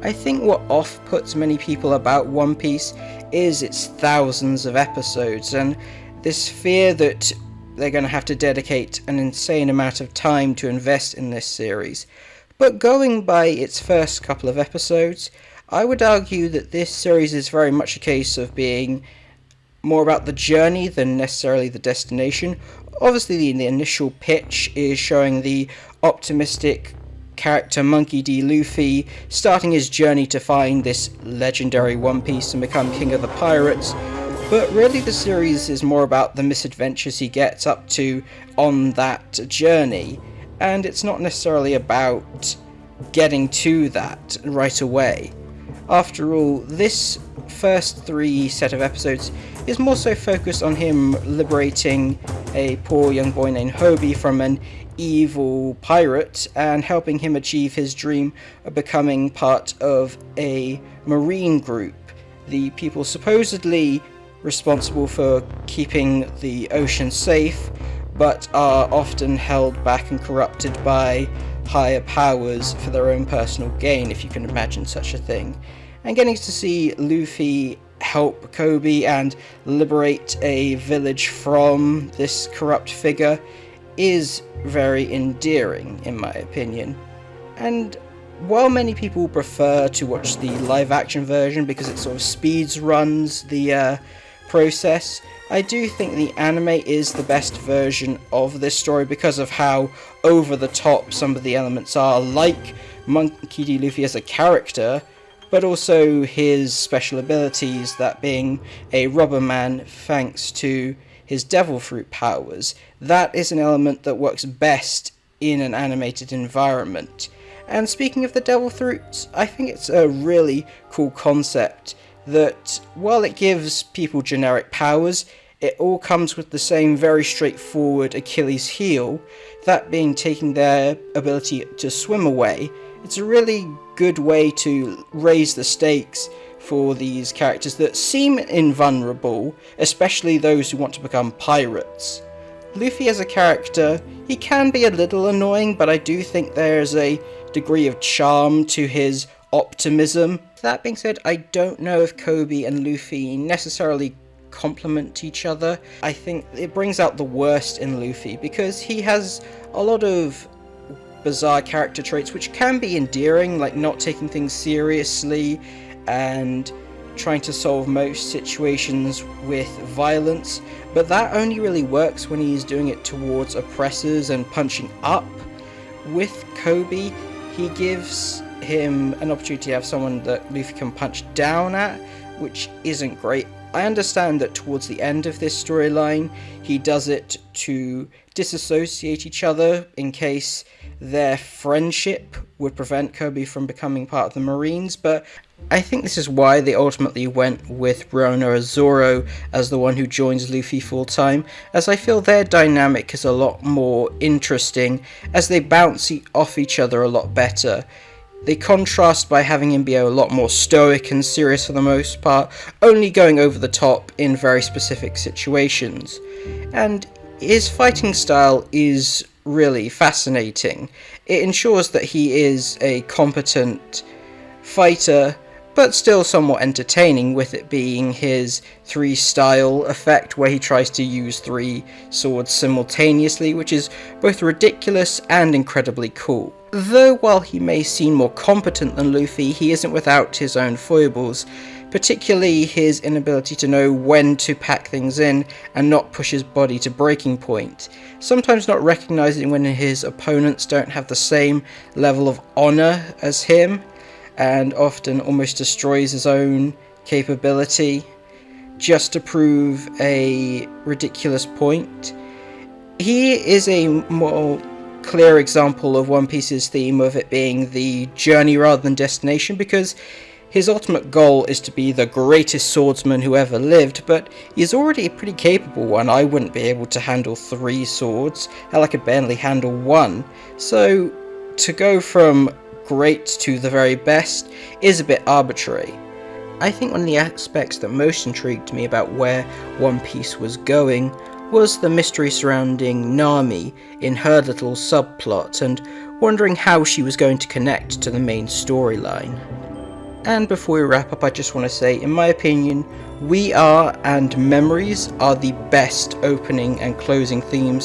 I think what off-puts many people about One Piece is its thousands of episodes, and this fear that they're going to have to dedicate an insane amount of time to invest in this series. But going by its first couple of episodes, I would argue that this series is very much a case of being more about the journey than necessarily the destination. Obviously, the initial pitch is showing the optimistic character Monkey D. Luffy starting his journey to find this legendary One Piece and become king of the pirates, but really the series is more about the misadventures he gets up to on that journey, and it's not necessarily about getting to that right away. After all, this first 3 set of episodes is more so focused on him liberating a poor young boy named Hobie from an evil pirate and helping him achieve his dream of becoming part of a marine group, the people supposedly responsible for keeping the ocean safe, but are often held back and corrupted by higher powers for their own personal gain, if you can imagine such a thing. And getting to see Luffy help Kobe and liberate a village from this corrupt figure is very endearing, in my opinion. And while many people prefer to watch the live action version because it sort of speeds runs the process, I do think the anime is the best version of this story because of how over the top some of the elements are, like Monkey D. Luffy as a character, but also his special abilities, that being a rubber man thanks to his devil fruit powers. That is an element that works best in an animated environment. And speaking of the devil fruits, I think it's a really cool concept that while it gives people generic powers, it all comes with the same very straightforward Achilles heel, that being taking their ability to swim away. It's a really good way to raise the stakes for these characters that seem invulnerable, especially those who want to become pirates. Luffy as a character, he can be a little annoying, but I do think there's a degree of charm to his optimism. That being said, I don't know if Kobe and Luffy necessarily complement each other. I think it brings out the worst in Luffy because he has a lot of bizarre character traits which can be endearing, like not taking things seriously and trying to solve most situations with violence, but that only really works when he's doing it towards oppressors and punching up. With Kobe, he gives him an opportunity to have someone that Luffy can punch down at, which isn't great. I understand that towards the end of this storyline, he does it to disassociate each other in case their friendship would prevent Kobe from becoming part of the Marines, but I think this is why they ultimately went with Roronoa Zoro as the one who joins Luffy full time, as I feel their dynamic is a lot more interesting as they bounce off each other a lot better. They contrast by having him be a lot more stoic and serious for the most part, only going over the top in very specific situations. And his fighting style is really fascinating. It ensures that he is a competent fighter, but still somewhat entertaining, with it being his 3-style effect where he tries to use 3 swords simultaneously, which is both ridiculous and incredibly cool. Though while he may seem more competent than Luffy, he isn't without his own foibles, particularly his inability to know when to pack things in and not push his body to breaking point, sometimes not recognizing when his opponents don't have the same level of honor as him, and often almost destroys his own capability just to prove a ridiculous point. He is a more clear example of One Piece's theme of it being the journey rather than destination, because his ultimate goal is to be the greatest swordsman who ever lived, but he's already a pretty capable one. I wouldn't be able to handle 3 swords, hell, I could barely handle 1, so to go from great to the very best is a bit arbitrary. I think one of the aspects that most intrigued me about where One Piece was going was the mystery surrounding Nami in her little subplot, and wondering how she was going to connect to the main storyline. And before we wrap up, I just want to say, in my opinion, We Are and Memories are the best opening and closing themes